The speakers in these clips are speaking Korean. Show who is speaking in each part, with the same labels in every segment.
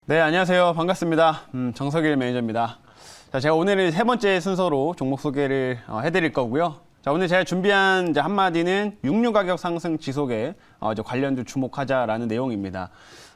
Speaker 1: 네, 안녕하세요. 반갑습니다. 정석일 매니저입니다. 자, 제가 오늘은 세 번째 순서로 종목 소개를 해드릴 거고요. 자, 오늘 제가 준비한 이제 한마디는 육류 가격 상승 지속에 이제 관련주 주목하자라는 내용입니다.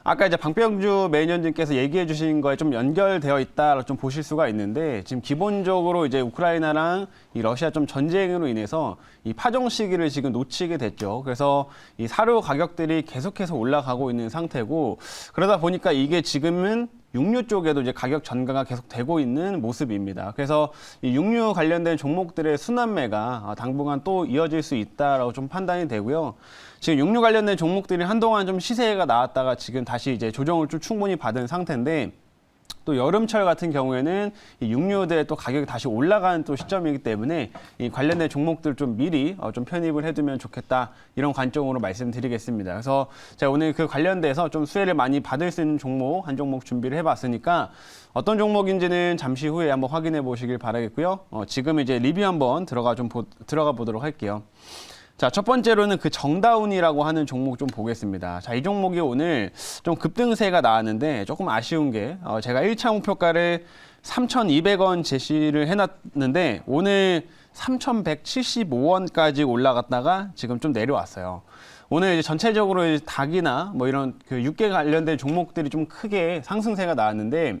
Speaker 1: 아까 이제 방병주 매니저님께서 얘기해 주신 거에 좀 연결되어 있다 좀 보실 수가 있는데, 지금 기본적으로 이제 우크라이나랑 이 러시아 좀 전쟁으로 인해서 이 파종 시기를 지금 놓치게 됐죠. 그래서 이 사료 가격들이 계속해서 올라가고 있는 상태고, 그러다 보니까 이게 지금은 육류 쪽에도 이제 가격 전가가 계속 되고 있는 모습입니다. 그래서 이 육류 관련된 종목들의 순환매가 당분간 또 이어질 수 있다라고 좀 판단이 되고요. 지금 육류 관련된 종목들이 한동안 좀 시세가 나왔다가 지금 다시 이제 조정을 좀 충분히 받은 상태인데, 또 여름철 같은 경우에는 이 육류들의 또 가격이 다시 올라가는 또 시점이기 때문에 이 관련된 종목들 좀 미리 좀 편입을 해두면 좋겠다, 이런 관점으로 말씀드리겠습니다. 그래서 제가 오늘 그 관련돼서 좀 수혜를 많이 받을 수 있는 종목 한 종목 준비를 해봤으니까 어떤 종목인지는 잠시 후에 한번 확인해 보시길 바라겠고요. 지금 이제 리뷰 한번 들어가 보도록 할게요. 자, 첫 번째로는 그 정다운이라고 하는 종목 좀 보겠습니다. 자, 이 종목이 오늘 좀 급등세가 나왔는데 조금 아쉬운 게 제가 1차 목표가를 3,200원 제시를 해놨는데 오늘 3,175원까지 올라갔다가 지금 좀 내려왔어요. 오늘 이제 전체적으로 이제 닭이나 뭐 이런 그 육계 관련된 종목들이 좀 크게 상승세가 나왔는데,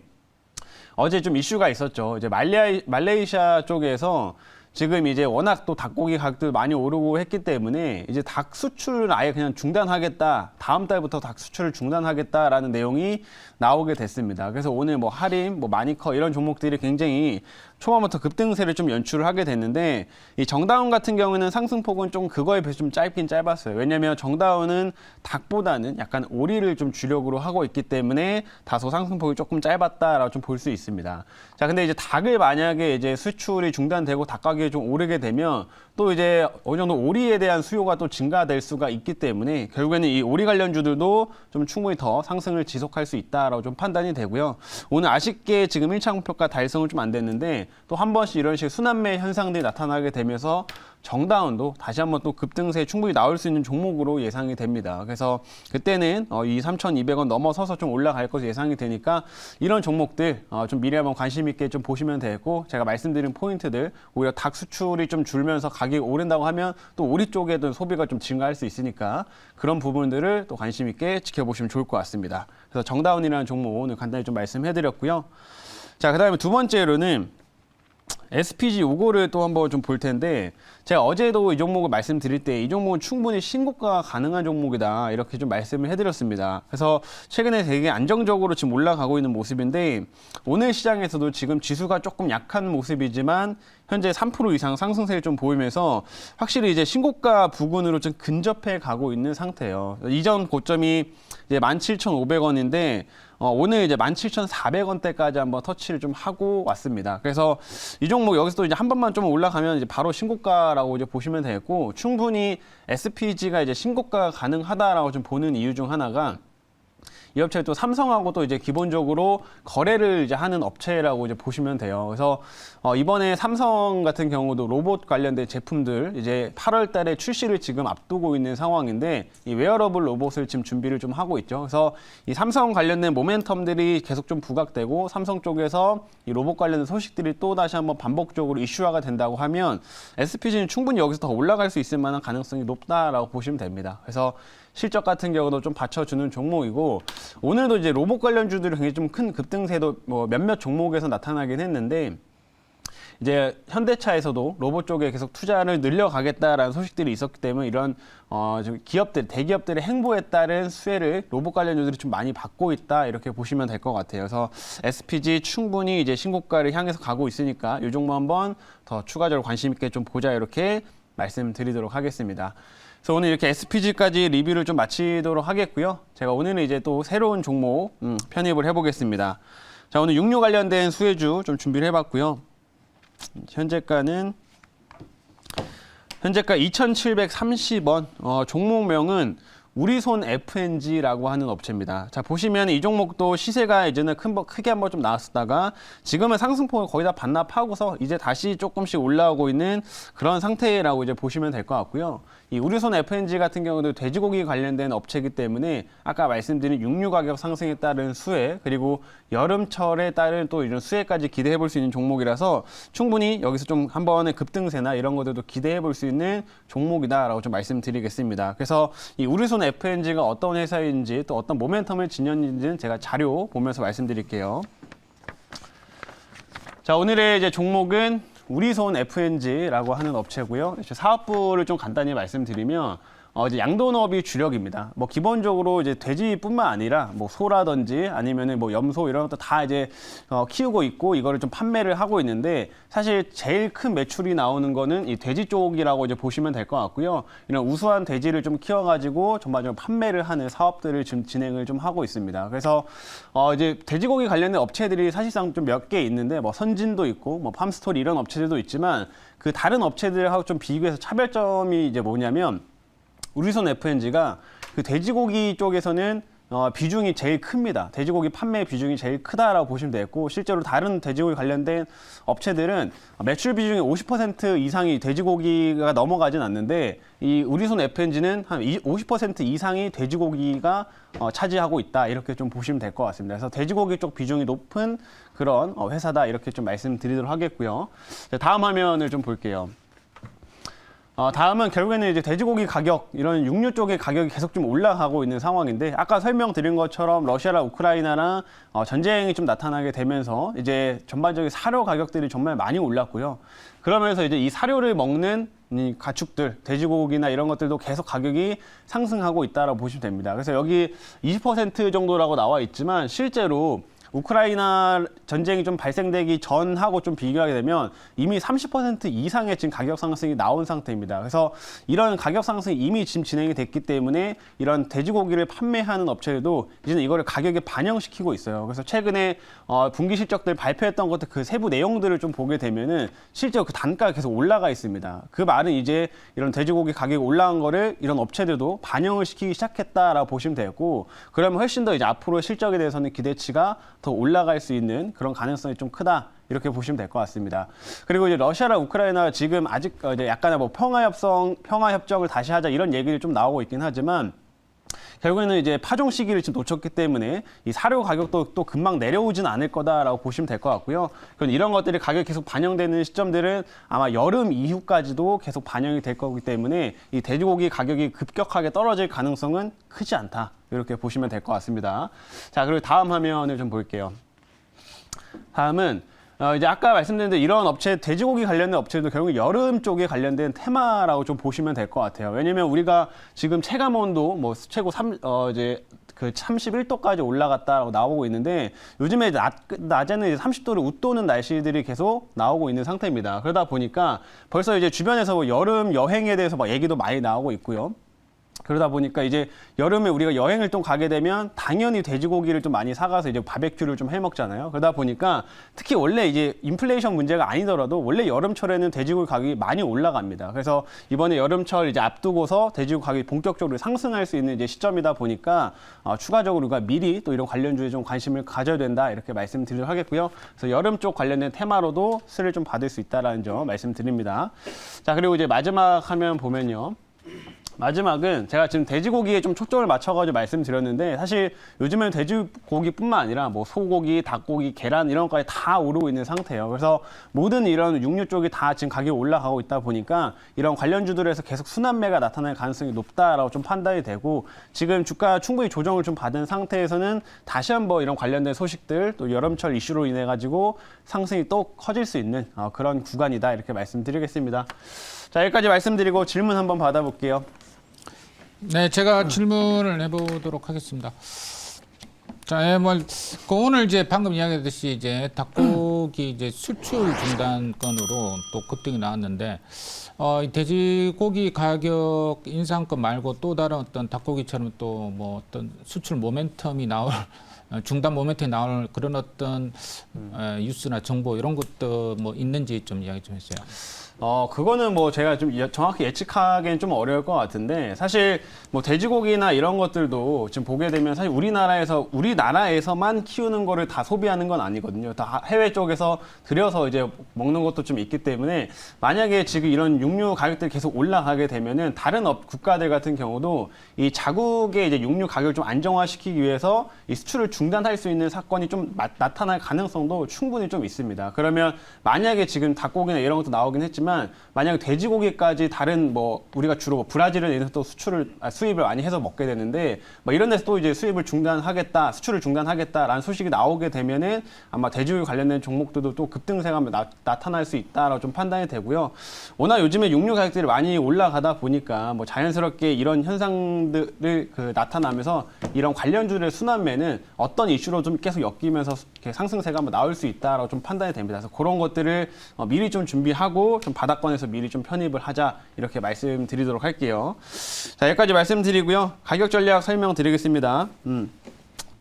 Speaker 1: 어제 좀 이슈가 있었죠. 이제 말레이시아 쪽에서 지금 이제 워낙 또 닭고기 가격도 많이 오르고 했기 때문에 이제 닭 수출을 아예 그냥 중단하겠다, 다음 달부터 닭 수출을 중단하겠다라는 내용이 나오게 됐습니다. 그래서 오늘 뭐 하림, 뭐 마니커 이런 종목들이 굉장히 초반부터 급등세를 좀 연출을 하게 됐는데, 이 정다운 같은 경우는 상승폭은 좀 그거에 비해서 좀 짧긴 짧았어요. 왜냐면 정다운은 닭보다는 약간 오리를 좀 주력으로 하고 있기 때문에 다소 상승폭이 조금 짧았다라고 좀 볼 수 있습니다. 자, 근데 이제 닭을 만약에 이제 수출이 중단되고 닭 가격이 좀 오르게 되면 또 이제 어느 정도 오리에 대한 수요가 또 증가될 수가 있기 때문에 결국에는 이 오리 관련주들도 좀 충분히 더 상승을 지속할 수 있다라고 좀 판단이 되고요. 오늘 아쉽게 지금 1차 목표가 달성은 좀 안 됐는데 또 한 번씩 이런 식의 순환매 현상들이 나타나게 되면서 정다운도 다시 한번 또 급등세 충분히 나올 수 있는 종목으로 예상이 됩니다. 그래서 그때는 이 3,200원 넘어서서 좀 올라갈 것으로 예상이 되니까 이런 종목들 좀 미리 한번 관심 있게 좀 보시면 되고, 제가 말씀드린 포인트들 오히려 닭 수출이 좀 줄면서 가격이 오른다고 하면 또 오리 쪽에도 소비가 좀 증가할 수 있으니까 그런 부분들을 또 관심 있게 지켜보시면 좋을 것 같습니다. 그래서 정다운이라는 종목 오늘 간단히 좀 말씀해드렸고요. 자, 그다음에 두 번째로는 SPG 요거를 또 한번 좀 볼 텐데, 제가 어제도 이 종목을 말씀드릴 때 이 종목은 충분히 신고가가 가능한 종목이다 이렇게 좀 말씀을 해드렸습니다. 그래서 최근에 되게 안정적으로 지금 올라가고 있는 모습인데, 오늘 시장에서도 지금 지수가 조금 약한 모습이지만 현재 3% 이상 상승세를 좀 보이면서 확실히 이제 신고가 부근으로 좀 근접해 가고 있는 상태예요. 이전 고점이 이제 17,500원인데 오늘 이제 17,400원대까지 한번 터치를 좀 하고 왔습니다. 그래서 이 종목 여기서 또 이제 한 번만 좀 올라가면 이제 바로 신고가라고 이제 보시면 되겠고, 충분히 SPG가 이제 신고가가 가능하다라고 좀 보는 이유 중 하나가 이 업체는 또 삼성하고 또 이제 기본적으로 거래를 이제 하는 업체라고 이제 보시면 돼요. 그래서 이번에 삼성 같은 경우도 로봇 관련된 제품들 이제 8월 달에 출시를 지금 앞두고 있는 상황인데, 이 웨어러블 로봇을 지금 준비를 좀 하고 있죠. 그래서 이 삼성 관련된 모멘텀들이 계속 좀 부각되고 삼성 쪽에서 이 로봇 관련된 소식들이 또 다시 한번 반복적으로 이슈화가 된다고 하면 SPG는 충분히 여기서 더 올라갈 수 있을 만한 가능성이 높다라고 보시면 됩니다. 그래서 실적 같은 경우도 좀 받쳐주는 종목이고, 오늘도 이제 로봇 관련주들이 굉장히 좀 큰 급등세도 뭐 몇몇 종목에서 나타나긴 했는데, 이제 현대차에서도 로봇 쪽에 계속 투자를 늘려가겠다라는 소식들이 있었기 때문에 이런 대기업들의 행보에 따른 수혜를 로봇 관련주들이 좀 많이 받고 있다 이렇게 보시면 될 것 같아요. 그래서 SPG 충분히 이제 신고가를 향해서 가고 있으니까 이 종목 한번 더 추가적으로 관심 있게 좀 보자 이렇게 말씀드리도록 하겠습니다. 그래서 오늘 이렇게 SPG까지 리뷰를 좀 마치도록 하겠고요. 제가 오늘은 이제 또 새로운 종목 편입을 해보겠습니다. 자, 오늘 육류 관련된 수혜주 좀 준비를 해봤고요. 현재가 2,730원. 종목명은 우리손 FNG라고 하는 업체입니다. 자, 보시면 이 종목도 시세가 이제는 크게 한번 좀 나왔었다가 지금은 상승폭을 거의 다 반납하고서 이제 다시 조금씩 올라오고 있는 그런 상태라고 이제 보시면 될 것 같고요. 이 우리손 FNG 같은 경우도 돼지고기 관련된 업체이기 때문에 아까 말씀드린 육류 가격 상승에 따른 수혜, 그리고 여름철에 따른 또 이런 수혜까지 기대해 볼 수 있는 종목이라서 충분히 여기서 좀 한 번의 급등세나 이런 것들도 기대해 볼 수 있는 종목이다라고 좀 말씀드리겠습니다. 그래서 이 우리손 FNG가 어떤 회사인지 또 어떤 모멘텀을 지녔는지는 제가 자료 보면서 말씀드릴게요. 자, 오늘의 이제 종목은 우리손 FNG라고 하는 업체고요. 사업부를 좀 간단히 말씀드리면 이제 양돈업이 주력입니다. 뭐 기본적으로 이제 돼지뿐만 아니라 뭐 소라든지 아니면은 뭐 염소 이런 것도 다 이제 키우고 있고 이거를 좀 판매를 하고 있는데 사실 제일 큰 매출이 나오는 거는 이 돼지 쪽이라고 이제 보시면 될 것 같고요. 이런 우수한 돼지를 좀 키워가지고 전반적으로 판매를 하는 사업들을 지금 진행을 좀 하고 있습니다. 그래서 이제 돼지고기 관련된 업체들이 사실상 좀 몇 개 있는데 뭐 선진도 있고 뭐 팜스토리 이런 업체들도 있지만 그 다른 업체들하고 좀 비교해서 차별점이 이제 뭐냐면 우리손 FNG가 그 돼지고기 쪽에서는 비중이 제일 큽니다. 돼지고기 판매 비중이 제일 크다라고 보시면 되겠고 실제로 다른 돼지고기 관련된 업체들은 매출 비중이 50% 이상이 돼지고기가 넘어가진 않는데 이 우리손 FNG는 한 50% 이상이 돼지고기가 차지하고 있다 이렇게 좀 보시면 될 것 같습니다. 그래서 돼지고기 쪽 비중이 높은 그런 회사다 이렇게 좀 말씀드리도록 하겠고요. 다음 화면을 좀 볼게요. 다음은 결국에는 이제 돼지고기 가격, 이런 육류 쪽의 가격이 계속 좀 올라가고 있는 상황인데, 아까 설명드린 것처럼 러시아랑 우크라이나랑 전쟁이 좀 나타나게 되면서 이제 전반적인 사료 가격들이 정말 많이 올랐고요. 그러면서 이제 이 사료를 먹는 이 가축들, 돼지고기나 이런 것들도 계속 가격이 상승하고 있다라고 보시면 됩니다. 그래서 여기 20% 정도라고 나와 있지만 실제로 우크라이나 전쟁이 좀 발생되기 전하고 좀 비교하게 되면 이미 30% 이상의 지금 가격 상승이 나온 상태입니다. 그래서 이런 가격 상승이 이미 지금 진행이 됐기 때문에 이런 돼지고기를 판매하는 업체들도 이제는 이거를 가격에 반영시키고 있어요. 그래서 최근에 분기 실적들 발표했던 것들 그 세부 내용들을 좀 보게 되면은 실제로 그 단가가 계속 올라가 있습니다. 그 말은 이제 이런 돼지고기 가격이 올라간 거를 이런 업체들도 반영을 시키기 시작했다라고 보시면 되고, 그러면 훨씬 더 이제 앞으로 실적에 대해서는 기대치가 더 올라갈 수 있는 그런 가능성이 좀 크다 이렇게 보시면 될 것 같습니다. 그리고 이제 러시아랑 우크라이나 지금 아직 이제 약간의 뭐 평화협정을 다시 하자 이런 얘기를 좀 나오고 있긴 하지만 결국에는 이제 파종 시기를 지금 놓쳤기 때문에 이 사료 가격도 또 금방 내려오진 않을 거다라고 보시면 될 것 같고요. 그럼 이런 것들이 가격이 계속 반영되는 시점들은 아마 여름 이후까지도 계속 반영이 될 거기 때문에 이 돼지고기 가격이 급격하게 떨어질 가능성은 크지 않다. 이렇게 보시면 될 것 같습니다. 자, 그리고 다음 화면을 좀 볼게요. 다음은 이제 아까 말씀드린 대로 이런 업체, 돼지고기 관련된 업체도 결국 여름 쪽에 관련된 테마라고 좀 보시면 될 것 같아요. 왜냐면 우리가 지금 체감 온도 뭐 최고 이제 그 31도까지 올라갔다라고 나오고 있는데 요즘에 낮에는 이제 30도를 웃도는 날씨들이 계속 나오고 있는 상태입니다. 그러다 보니까 벌써 이제 주변에서 뭐 여름 여행에 대해서 막 얘기도 많이 나오고 있고요. 그러다 보니까 이제 여름에 우리가 여행을 좀 가게 되면 당연히 돼지고기를 좀 많이 사가서 이제 바베큐를 좀 해 먹잖아요. 그러다 보니까 특히 원래 이제 인플레이션 문제가 아니더라도 원래 여름철에는 돼지고기 가격이 많이 올라갑니다. 그래서 이번에 여름철 이제 앞두고서 돼지고기 가격이 본격적으로 상승할 수 있는 이제 시점이다 보니까 추가적으로 우리가 미리 또 이런 관련주에 좀 관심을 가져야 된다 이렇게 말씀드리도록 하겠고요. 그래서 여름 쪽 관련된 테마로도 수혜를 좀 받을 수 있다라는 점 말씀드립니다. 자, 그리고 이제 마지막 화면 보면요. 마지막은 제가 지금 돼지고기에 좀 초점을 맞춰가지고 말씀드렸는데 사실 요즘에는 돼지고기뿐만 아니라 뭐 소고기, 닭고기, 계란 이런 것까지 다 오르고 있는 상태예요. 그래서 모든 이런 육류 쪽이 다 지금 가격이 올라가고 있다 보니까 이런 관련주들에서 계속 순환매가 나타날 가능성이 높다라고 좀 판단이 되고, 지금 주가 충분히 조정을 좀 받은 상태에서는 다시 한번 이런 관련된 소식들 또 여름철 이슈로 인해 가지고 상승이 또 커질 수 있는 그런 구간이다 이렇게 말씀드리겠습니다. 자, 여기까지 말씀드리고 질문 한번 받아볼게요.
Speaker 2: 네, 제가 질문을 해보도록 하겠습니다. 자, 오늘 이제 방금 이야기했듯이 이제 닭고기 이제 수출 중단 건으로 또 급등이 나왔는데, 이 돼지고기 가격 인상권 말고 또 다른 어떤 닭고기처럼 또 뭐 어떤 수출 모멘텀이 나올 중단 모멘텀이 나올 그런 어떤 뉴스나 정보 이런 것도 뭐 있는지 좀 이야기 좀 해주세요.
Speaker 1: 그거는 뭐 제가 좀 정확히 예측하기엔 좀 어려울 것 같은데, 사실 뭐 돼지고기나 이런 것들도 지금 보게 되면 사실 우리나라에서만 키우는 거를 다 소비하는 건 아니거든요. 다 해외 쪽에서 들여서 이제 먹는 것도 좀 있기 때문에, 만약에 지금 이런 육류 가격들이 계속 올라가게 되면은 다른 국가들 같은 경우도 이 자국의 이제 육류 가격을 좀 안정화시키기 위해서 이 수출을 중단할 수 있는 사건이 좀 나타날 가능성도 충분히 좀 있습니다. 그러면 만약에 지금 닭고기나 이런 것도 나오긴 했지만, 만약에 돼지고기까지 다른 뭐 우리가 주로 뭐 브라질에 대해서 또 수입을 많이 해서 먹게 되는데, 뭐 이런 데서 또 이제 수출을 중단하겠다라는 소식이 나오게 되면은 아마 돼지고기 관련된 종목들도 또 급등세가 나타날 수 있다라고 좀 판단이 되고요. 워낙 요즘에 육류 가격들이 많이 올라가다 보니까 뭐 자연스럽게 이런 현상들을 나타나면서 이런 관련주들의 순환매는 어떤 이슈로 좀 계속 엮이면서 이렇게 상승세가 한번 나올 수 있다라고 좀 판단이 됩니다. 그래서 그런 것들을 미리 좀 준비하고 좀 바닥권에서 미리 좀 편입을 하자, 이렇게 말씀드리도록 할게요. 자, 여기까지 말씀드리고요. 가격 전략 설명드리겠습니다.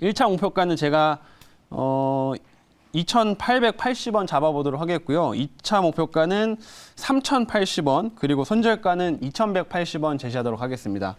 Speaker 1: 1차 목표가는 제가 2,880원 잡아보도록 하겠고요. 2차 목표가는 3,080원, 그리고 손절가는 2,180원 제시하도록 하겠습니다.